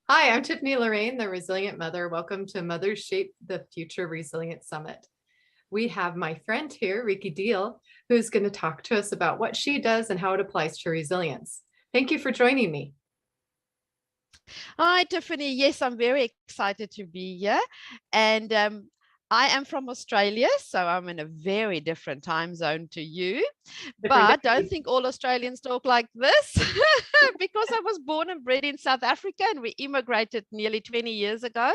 Hi, I'm Tiffany Lorraine, the Resilient Mother. Welcome to Mothers Shape the Future Resilient Summit. We have my friend here, Riki Deale, who's going to talk to us about what she does and how it applies to resilience. Thank you for joining me. Hi, Tiffany. Yes, I'm very excited to be here. And I am from Australia, so I'm in a very different time zone to you. Different But don't day. think all Australians talk like this because I was born and bred in South Africa and we immigrated nearly 20 years ago.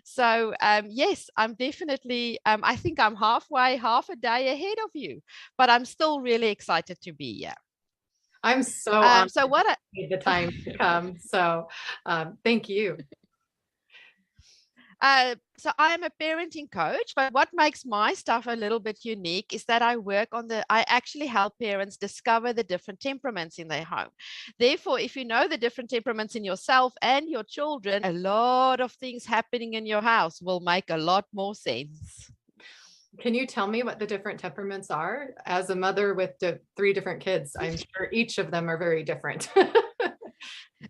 So, yes, I'm definitely, I think I'm half a day ahead of you, but I'm still really excited to be here. I'm so honored So, to what take the time to come. Thank you. So I am a parenting coach, but what makes my stuff a little bit unique is that I actually help parents discover the different temperaments in their home. Therefore, if you know the different temperaments in yourself and your children, a lot of things happening in your house will make a lot more sense. Can you tell me what the different temperaments are? As a mother with three different kids, I'm sure each of them are very different.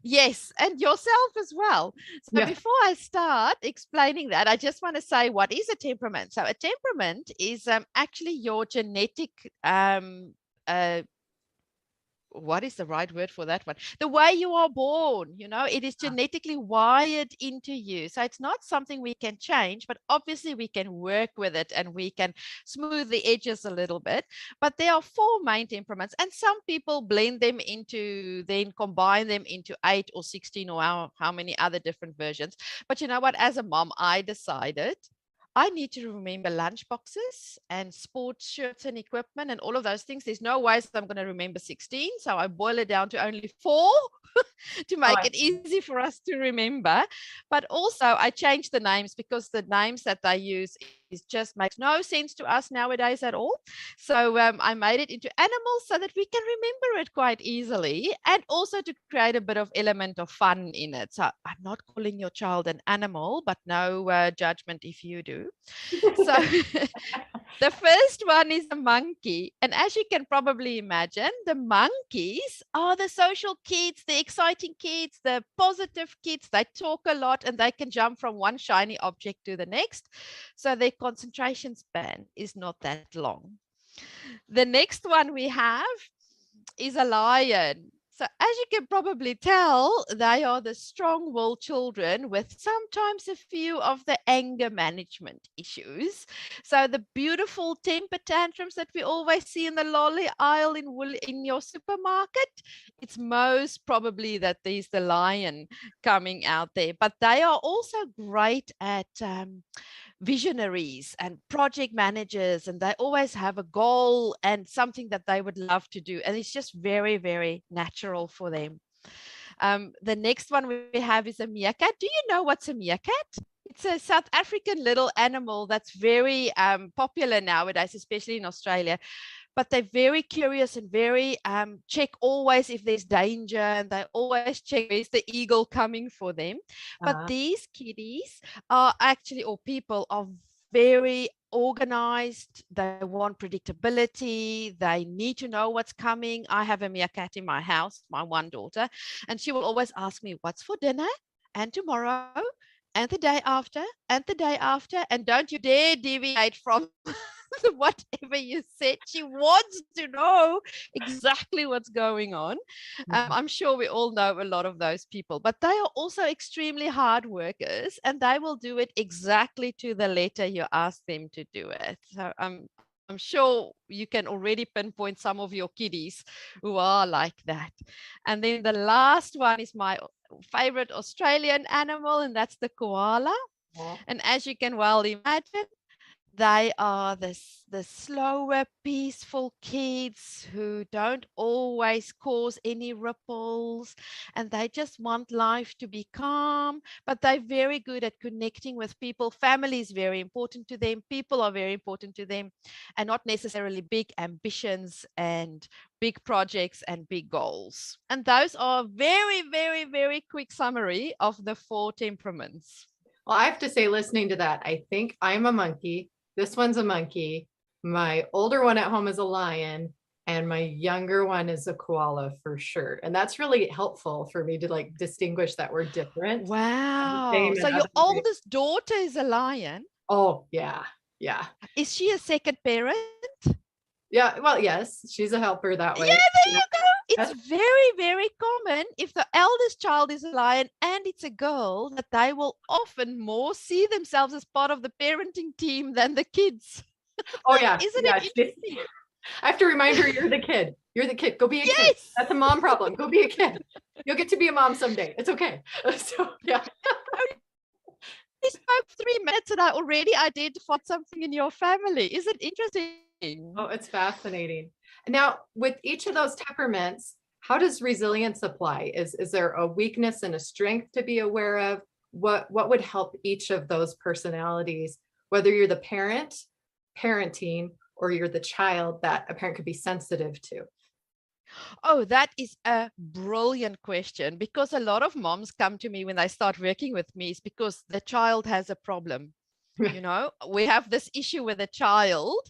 Yes, and yourself as well. So Yeah. before I start explaining that, I just want to say what is a temperament. So a temperament is actually your genetic uh, what is the right word for that one? The way you are born, it is genetically wired into you. So it's not something we can change, but obviously we can work with it and we can smooth the edges a little bit. But there are four main temperaments, and some people blend them into, then combine them into 8 or 16 or how many other different versions. But you know what? As a mom, I decided I need to remember lunch boxes and sports shirts and equipment and all of those things. There's no ways I'm going to remember 16. So I boil it down to only four to Oh, make it easy for us to remember. But also, I changed the names because the names that they use is just makes no sense to us nowadays at all. So I made it into animals so that we can remember it quite easily, and also to create a bit of element of fun in it. So I'm not calling your child an animal, but no judgment if you do. So the first one is a monkey. And as you can probably imagine, the monkeys are the social kids, the exciting kids, the positive kids. They talk a lot and they can jump from one shiny object to the next. So their concentration span is not that long. The next one we have is a lion. So, as you can probably tell, they are the strong willed children with sometimes a few of the anger management issues. So, the beautiful temper tantrums that we always see in the lolly aisle in your supermarket, it's most probably that there's the lion coming out there. But they are also great at visionaries and project managers, and they always have a goal and something that they would love to do, and it's just very, very natural for them. The next one we have is a meerkat. Do you know what's a meerkat? It's a South African little animal that's very popular nowadays, especially in Australia. But they're very curious and very check always if there's danger, and they always check where's the eagle coming for them. But uh, these kitties are actually, or people are very organized. They want predictability. They need to know what's coming. I have a meerkat in my house, my one daughter, and she will always ask me, what's for dinner? And tomorrow? And the day after? And the day after? And don't you dare deviate from whatever you said. She wants to know exactly what's going on. I'm sure we all know a lot of those people, but they are also extremely hard workers and they will do it exactly to the letter you ask them to do it. So I'm sure you can already pinpoint some of your kiddies who are like that. And then the last one is my favorite Australian animal, and that's the koala. And as you can well imagine, they are the slower, peaceful kids who don't always cause any ripples, and they just want life to be calm, but they're very good at connecting with people. Family is very important to them. People are very important to them, and not necessarily big ambitions and big projects and big goals. And those are very, very, very quick summary of the four temperaments. Well, I have to say, listening to that, I think I'm a monkey. This one's a monkey. My older one at home is a lion. And my younger one is a koala for sure. And that's really helpful for me to like distinguish that we're different. Wow. Same So in your other ways. oldest daughter is a lion. Oh, yeah. Yeah. Is she a second parent? Yeah. Well, yes, she's a helper that Yeah, way. there Yeah. you go. It's That's, very, very common if the eldest child is a lion and it's a girl that they will often more see themselves as part of the parenting team than the kids. oh, yeah. Isn't it Yeah. interesting? I have to remind her, you're the kid. You're the kid. Go be a kid. Yes. That's a mom problem. Go be a kid. You'll get to be a mom someday. It's okay. So, yeah. We spoke 3 minutes and I already identified something in your family. Is it interesting? Oh, it's fascinating. Now, with each of those temperaments, how does resilience apply? Is there a weakness and a strength to be aware of? What would help each of those personalities, whether you're the parent, parenting, or you're the child that a parent could be sensitive to? Oh, that is a brilliant question because a lot of moms come to me when they start working with me is because the child has a problem. You know, we have this issue with a child,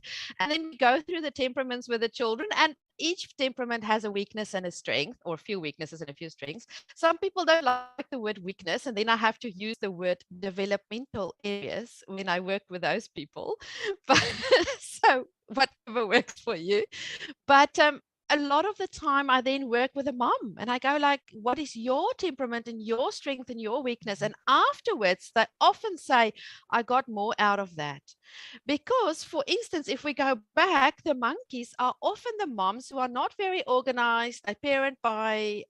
and then we go through the temperaments with the children, and each temperament has a weakness and a strength, or a few weaknesses and a few strengths. Some people don't like the word weakness, and then I have to use the word developmental areas when I work with those people. But so whatever works for you. But a lot of the time I then work with a mom and I go like, what is your temperament and your strength and your weakness? And afterwards, they often say, I got more out of that. Because, for instance, if we go back, the monkeys are often the moms who are not very organized. They parent by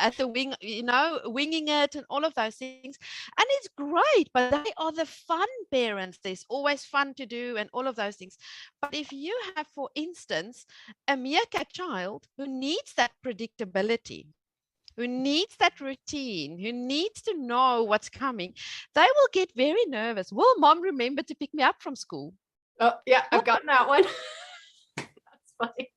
at the wing, you know, winging it and all of those things. And it's great, but they are the fun parents. There's always fun to do and all of those things. But if you have, for instance, a meerkat child who needs that predictability, who needs that routine, who needs to know what's coming, they will get very nervous. Will mom remember to pick me up from school? Oh, yeah, I've What? gotten that one. That's funny.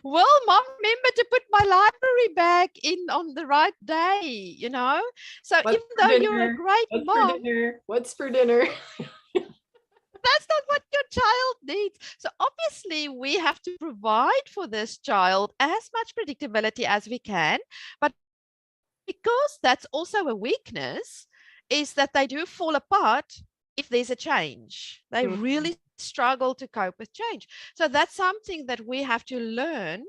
Will mom remember to put my library bag in on the right day? You know, so What's even for though you're a dinner? great What's for mom, dinner? What's for dinner? that's not what your child needs. So obviously we have to provide for this child as much predictability as we can, but because that's also a weakness, is that they do fall apart if there's a change. They really struggle to cope with change. So that's something that we have to learn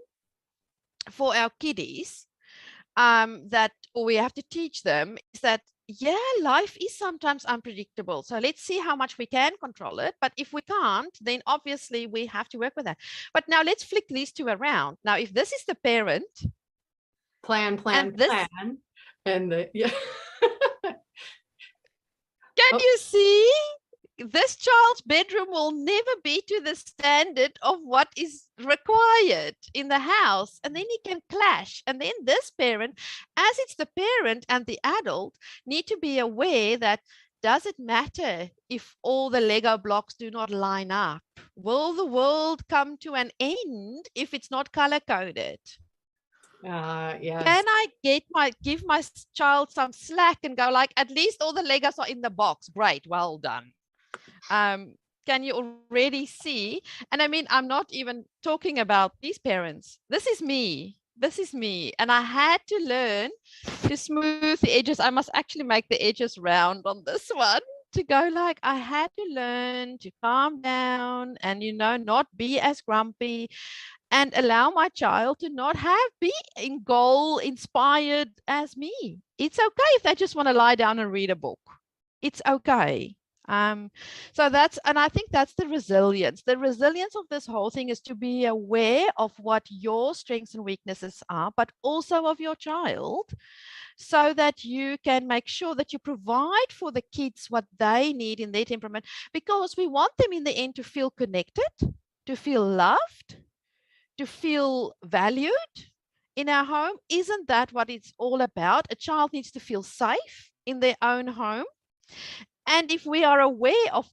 for our kiddies, that, or we have to teach them, is that yeah, life is sometimes unpredictable. So let's see how much we can control it. But if we can't, then obviously we have to work with that. But now let's flick these two around. Now, if this is the parent, Plan, and this, plan. And the, yeah. can Oh, you see? This child's bedroom will never be to the standard of what is required in the house. And then it can clash. And then this parent, as it's the parent and the adult, need to be aware that, does it matter if all the Lego blocks do not line up? Will the world come to an end if it's not color coded? yes. Can I give my child some slack and go like, at least all the Legos are in the box. Great, well done. Can you already see? And I mean, I'm not even talking about these parents. This is me. This is me. And I had to learn to smooth the edges. I must actually make the edges round on this one to go like, I had to learn to calm down and, you know, not be as grumpy and allow my child to not be in goal inspired as me. It's okay if they just want to lie down and read a book. It's okay. So that's, and I think that's the resilience. The resilience of this whole thing is to be aware of what your strengths and weaknesses are, but also of your child, so that you can make sure that you provide for the kids what they need in their temperament, because we want them in the end to feel connected, to feel loved, to feel valued in our home. Isn't that what it's all about? A child needs to feel safe in their own home. And if we are aware of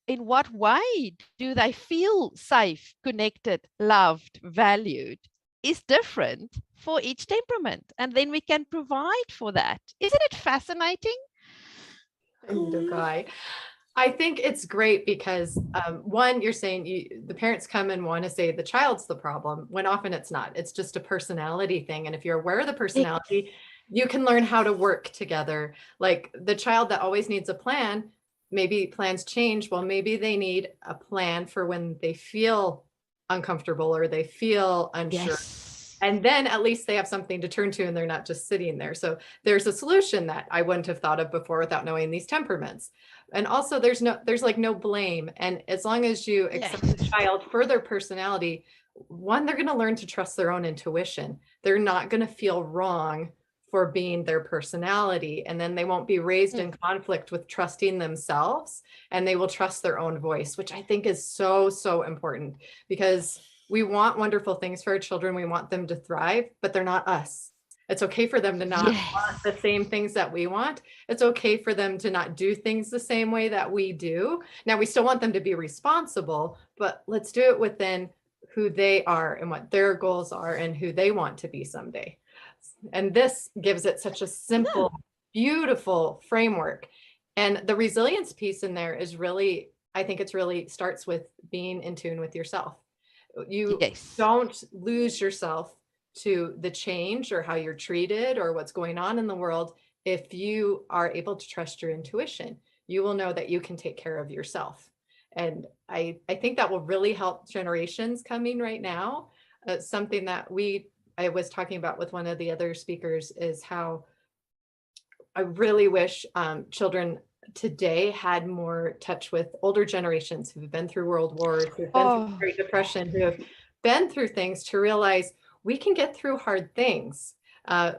in what way do they feel safe, connected, loved, valued, is different for each temperament. And then we can provide for that. Isn't it fascinating? I need a guy. I think it's great because one, you're saying the parents come and want to say the child's the problem, when often it's not. It's just a personality thing. And if you're aware of the personality, you can learn how to work together. Like the child that always needs a plan, maybe plans change. Well, maybe they need a plan for when they feel uncomfortable or they feel unsure. Yes. And then at least they have something to turn to and they're not just sitting there. So there's a solution that I wouldn't have thought of before without knowing these temperaments. And also there's like no blame. And as long as you Yes. accept the child for their personality, one, they're going to learn to trust their own intuition. They're not going to feel wrong for being their personality. And then they won't be raised in conflict with trusting themselves, and they will trust their own voice, which I think is so, so important, because we want wonderful things for our children. We want them to thrive, but they're not us. It's okay for them to not want Yes. the same things that we want. It's okay for them to not do things the same way that we do. Now, we still want them to be responsible, but let's do it within who they are and what their goals are and who they want to be someday. And this gives it such a simple, beautiful framework. And the resilience piece in there is really, I think it's really starts with being in tune with yourself. You Yes. don't lose yourself to the change or how you're treated or what's going on in the world. If you are able to trust your intuition, you will know that you can take care of yourself. And I think that will really help generations coming right now. Something that I was talking about with one of the other speakers is how I really wish children today had more touch with older generations who've been through world wars, who've been through the Oh, Great Depression, who have been through things, to realize we can get through hard things.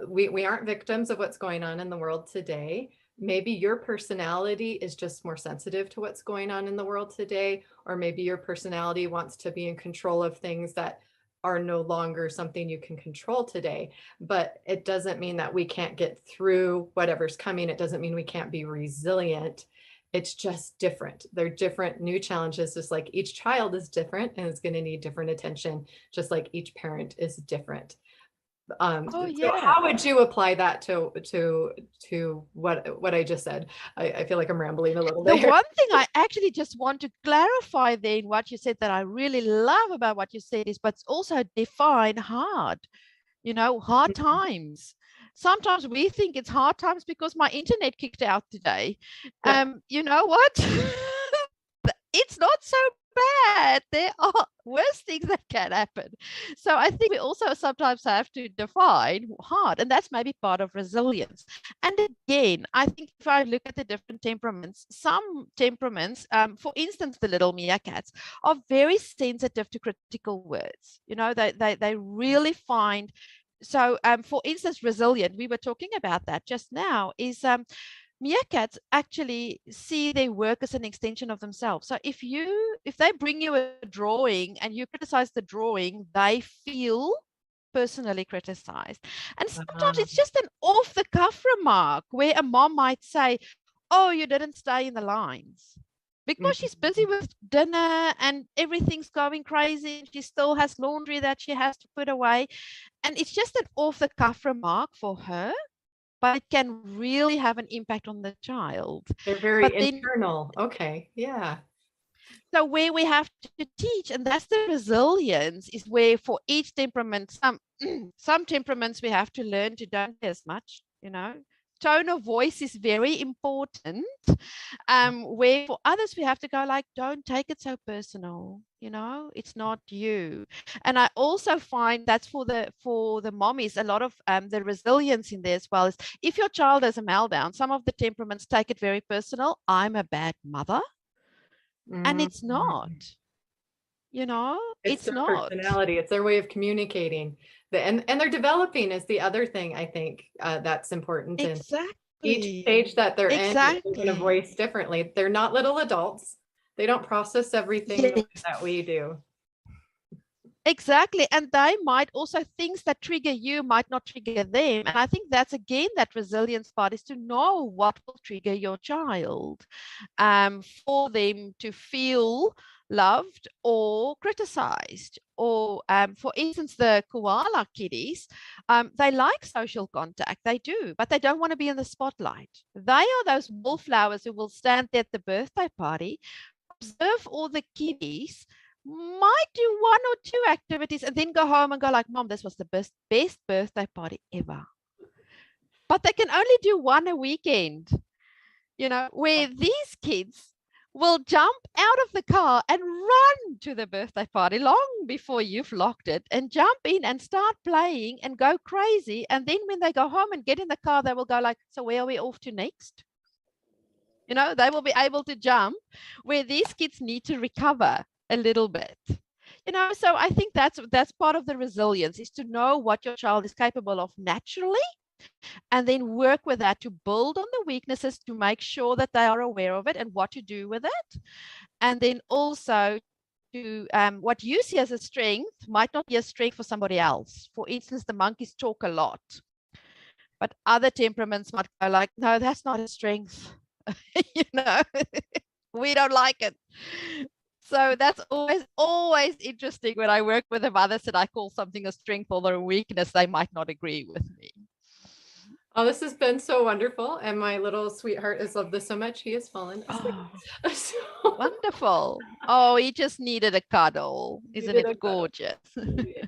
We aren't victims of what's going on in the world today. Maybe your personality is just more sensitive to what's going on in the world today, or maybe your personality wants to be in control of things that are no longer something you can control today. But it doesn't mean that we can't get through whatever's coming. It doesn't mean we can't be resilient. It's just different. They're different new challenges, just like each child is different and is going to need different attention, just like each parent is different. oh So yeah. how would you apply that to what I just said? I feel like I'm rambling a little The bit here. one thing I actually just want to clarify then what you said that I really love about what you said is, but it's also define hard, hard times. Sometimes we think it's hard times because my internet kicked out today. Yep. You know what? It's not so bad. There are worse things that can happen. So I think we also sometimes have to define hard, and that's maybe part of resilience. And again, I think if I look at the different temperaments, some temperaments, for instance, the little meerkats, are very sensitive to critical words. They really find. So, for instance, resilient, we were talking about that just now, is meerkats actually see their work as an extension of themselves. So if they bring you a drawing and you criticize the drawing, they feel personally criticized. And sometimes it's just an off the cuff remark where a mom might say, oh, you didn't stay in the lines, because she's busy with dinner and everything's going crazy and she still has laundry that she has to put away. And it's just an off the cuff remark for her, but it can really have an impact on the child. They're very But then, internal. Okay. Yeah. so where we have to teach, and that's the resilience, is where for each temperament, some temperaments we have to learn to don't say as much, Tone of voice is very important. Where for others we have to go like, don't take it so personal, it's not you. And I also find that's for the mommies, a lot of the resilience in there as well is, if your child has a meltdown, some of the temperaments take it very personal. I'm a bad mother. And it's not, Mhm. It's it's their not. personality. It's their way of communicating. And they're developing is the other thing I think that's important. And each Exactly. stage that they're in, they're going to Exactly. voice differently. They're not little adults. They don't process everything the way that Yes. we do. Exactly. And they might also, things that trigger you might not trigger them. And I think that's again that resilience part, is to know what will trigger your child, for them to feel loved or criticized. Or for instance, the koala kitties, they like social contact. They do, but they don't want to be in the spotlight. They are those wallflowers who will stand there at the birthday party, observe all the kitties, might do one or two activities, and then go home and go like, Mom, this was the best birthday party ever. But they can only do one a weekend, where these kids will jump out of the car and run to the birthday party long before you've locked it, and jump in and start playing and go crazy. And then when they go home and get in the car, they will go like, so where are we off to next? They will be able to jump, where these kids need to recover a little bit. So I think that's part of the resilience, is to know what your child is capable of naturally, and then work with that to build on the weaknesses, to make sure that they are aware of it and what to do with it. And then also to what you see as a strength might not be a strength for somebody else. For instance, the monkeys talk a lot, but other temperaments might go like, no, that's not a strength. We don't like it. So that's always interesting when I work with the mothers that I call something a strength or a weakness. They might not agree with me. Oh, this has been so wonderful. And my little sweetheart has loved this so much. He has fallen asleep. Oh, so, wonderful. Oh, he just needed a cuddle. Isn't it gorgeous? Yes.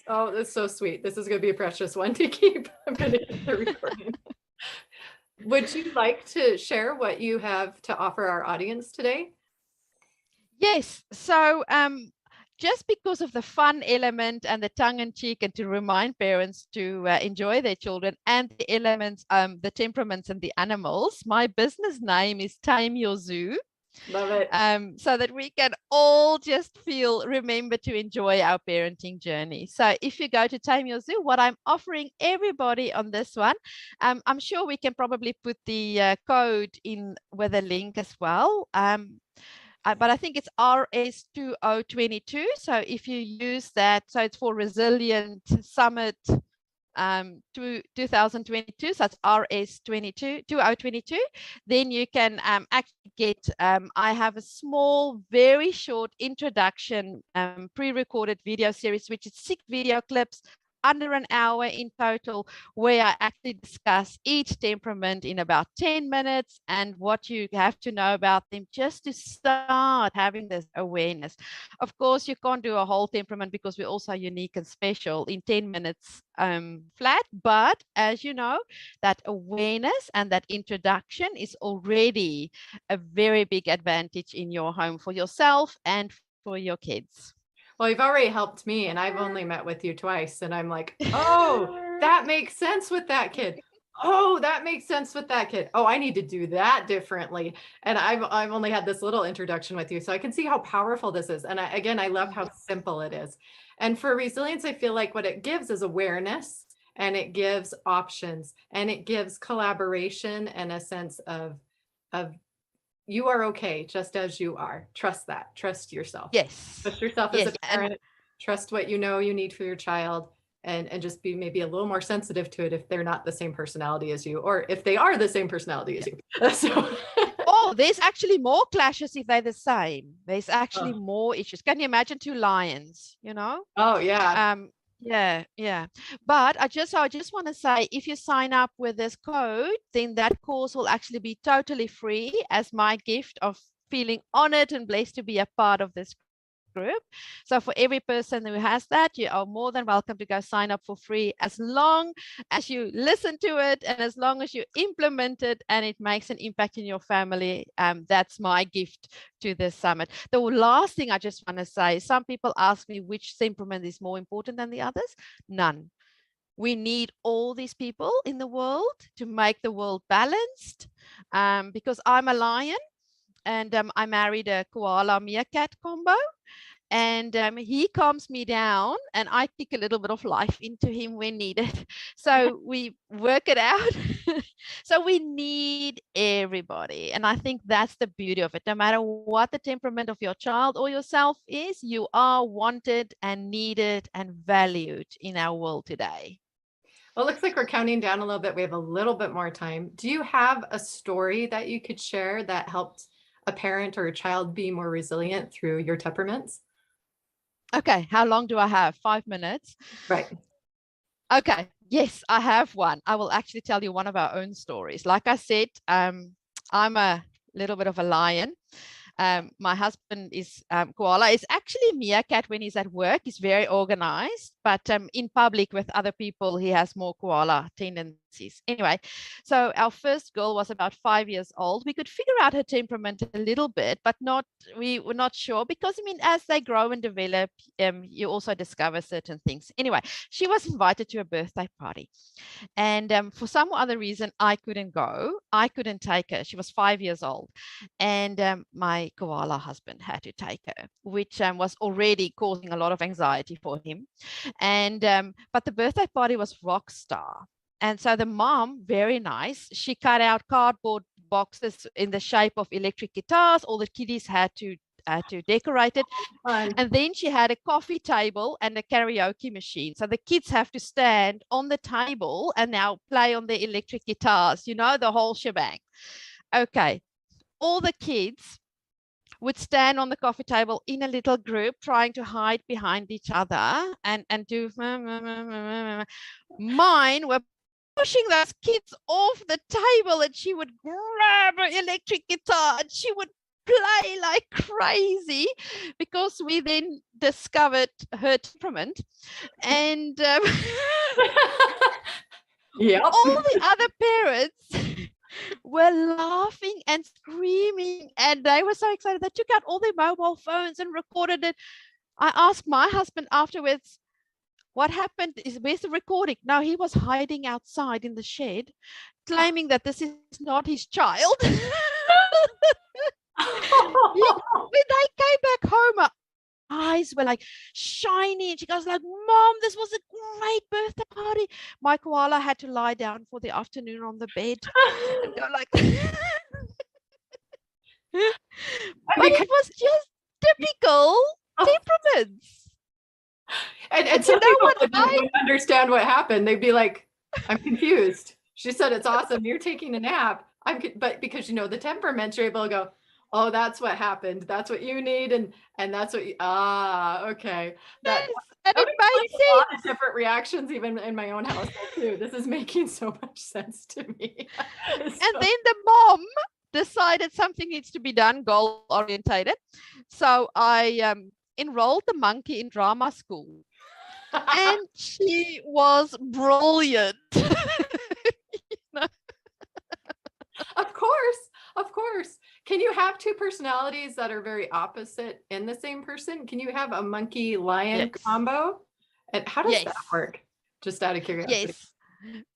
Oh, that's so sweet. This is going to be a precious one to keep. I'm going to get the recording. Would you like to share what you have to offer our audience today? Yes. So just because of the fun element and the tongue-in-cheek, and to remind parents to enjoy their children, and the elements, the temperaments and the animals, my business name is Tame Your Zoo. Love it. So that we can all just remember to enjoy our parenting journey. So if you go to Tame Your Zoo, what I'm offering everybody on this one, I'm sure we can probably put the code in with a link as well. But I think it's RS2022. So if you use that, so it's for Resilient Summit 2022, so it's RS2022, then you can actually get, I have a small, very short introduction pre-recorded video series, which is 6 video clips under an hour in total, where I actually discuss each temperament in about 10 minutes and what you have to know about them, just to start having this awareness. Of course, you can't do a whole temperament because we're also unique and special in 10 minutes flat, but as you know, that awareness and that introduction is already a very big advantage in your home for yourself and for your kids. Well, you've already helped me, and I've only met with you twice, and I'm like, oh, that makes sense with that kid. Oh, that makes sense with that kid. Oh, I need to do that differently. And I've only had this little introduction with you, so I can see how powerful this is. And I love how simple it is. And for resilience, I feel like what it gives is awareness, and it gives options, and it gives collaboration, and a sense of you are okay just as you are. Trust that. Trust yourself. Yes. Trust yourself as a parent. Trust what you know you need for your child, and just be maybe a little more sensitive to it if they're not the same personality as you, or if they are the same personality as you. So oh, there's actually more clashes if they're the same. There's actually more issues. Can you imagine 2 lions, Oh yeah. Yeah. But I just want to say, if you sign up with this code, then that course will actually be totally free, as my gift of feeling honored and blessed to be a part of this group. So for every person who has that, you are more than welcome to go sign up for free, as long as you listen to it and as long as you implement it and it makes an impact in your family. That's my gift to this summit. The last thing I just want to say, some people ask me which temperament is more important than the others. None. We need all these people in the world to make the world balanced, because I'm a lion, and I married a koala meerkat combo, and he calms me down, and I kick a little bit of life into him when needed. So we work it out. So we need everybody, and I think that's the beauty of it. No matter what the temperament of your child or yourself is, you are wanted and needed and valued in our world today. Well, it looks like we're counting down a little bit. We have a little bit more time. Do you have a story that you could share that helped a parent or a child be more resilient through your temperaments? Okay, how long do I have? 5 minutes. Right. Okay, yes, I have one. I will actually tell you one of our own stories. Like I said, I'm a little bit of a lion. My husband is Koala is actually meerkat when he's at work. He's very organized, but in public with other people, he has more koala tendencies. Anyway, so our first girl was about 5 years old. We could figure out her temperament a little bit, but we were not sure because, I mean, as they grow and develop, you also discover certain things. Anyway, she was invited to a birthday party. And for some other reason, I couldn't go. I couldn't take her. She was 5 years old. And my koala husband had to take her, which was already causing a lot of anxiety for him. And but the birthday party was rock star. And so the mom, very nice, she cut out cardboard boxes in the shape of electric guitars. All the kiddies had to decorate it. Fun. And then she had a coffee table and a karaoke machine. So the kids have to stand on the table and now play on the electric guitars, you know, the whole shebang. Okay. All the kids would stand on the coffee table in a little group trying to hide behind each other and do. Mine were pushing those kids off the table, and she would grab her electric guitar and she would play like crazy, because we then discovered her temperament. And Yep. all the other parents were laughing and screaming, and they were so excited. They took out all their mobile phones and recorded it. I asked my husband afterwards, what happened? Where's the recording? No, he was hiding outside in the shed, claiming that this is not his child. When they came back home, her eyes were like shiny, and she goes like, Mom, this was a great birthday party. My koala had to lie down for the afternoon on the bed and go like but it was just typical temperaments. And some people wouldn't understand what happened. They'd be like, I'm confused. She said it's awesome. You're taking a nap. But because you know the temperaments, you're able to go, oh, that's what happened. That's what you need, and that's what you, okay. Yes, and it made sense. A lot of different reactions, even in my own household too. This is making so much sense to me. And then the mom decided something needs to be done, goal orientated. So I enrolled the monkey in drama school, and she was brilliant. Of course. Can you have two personalities that are very opposite in the same person? Can you have a monkey lion combo? And how does that work? Just out of curiosity. Yes.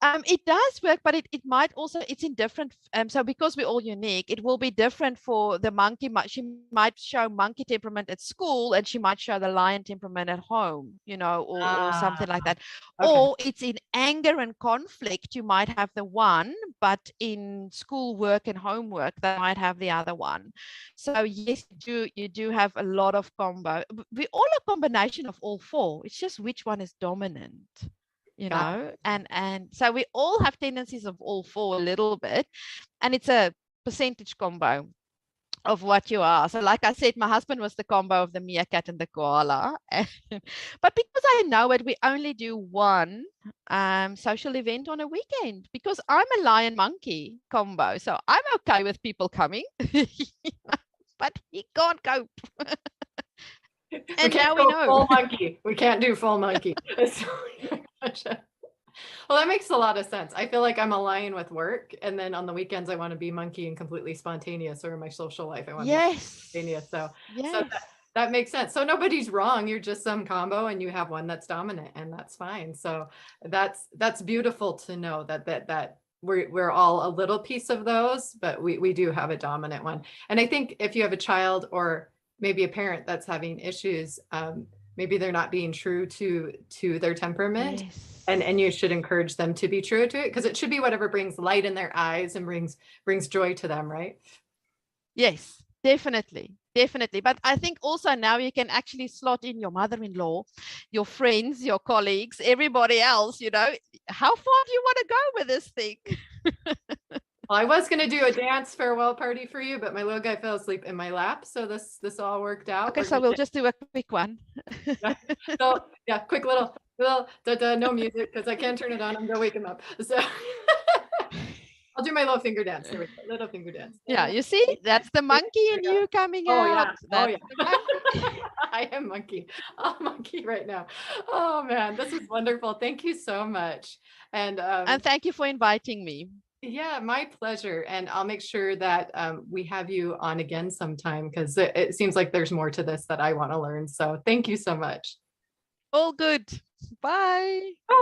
It does work, but it might also, it's in different, so because we're all unique, it will be different for the monkey. She might show monkey temperament at school, and she might show the lion temperament at home, you know, or something like that. Okay. Or it's in anger and conflict, you might have the one, but in school work and homework, they might have the other one. So yes, you do have a lot of combo. We're all a combination of all four. It's just which one is dominant. You know, and so we all have tendencies of all four a little bit, and it's a percentage combo of what you are. So like I said, my husband was the combo of the meerkat and the koala. But because I know it, we only do one social event on a weekend, because I'm a lion monkey combo. So I'm okay with people coming, but he can't cope. And now we know. Full monkey. We can't do full monkey. Well, that makes a lot of sense. I feel like I'm a lion with work, and then on the weekends I want to be monkey and completely spontaneous, or in my social life I want to be spontaneous. So that makes sense. So nobody's wrong. You're just some combo, and you have one that's dominant, and that's fine. So that's beautiful to know that we're all a little piece of those, but we do have a dominant one. And I think if you have a child or maybe a parent that's having issues, maybe they're not being true to their temperament. Yes. And you should encourage them to be true to it, because it should be whatever brings light in their eyes and brings joy to them, right? Yes, definitely. But I think also now you can actually slot in your mother-in-law, your friends, your colleagues, everybody else, you know, how far do you want to go with this thing? Well, I was going to do a dance farewell party for you, but my little guy fell asleep in my lap. So this all worked out. Okay, so we'll just do a quick one. Yeah. So yeah, quick little no music because I can't turn it on. I'm gonna wake him up. So I'll do my little finger dance. There we go. Little finger dance. Yeah, you see, that's the monkey in you coming Oh out. yeah. Oh That's yeah. the monkey. I am monkey. Oh, monkey right now. Oh man, this is wonderful. Thank you so much. And And thank you for inviting me. yeah, my pleasure. And I'll make sure that we have you on again sometime because it seems like there's more to this that I want to learn. So thank you so much. All good. Bye.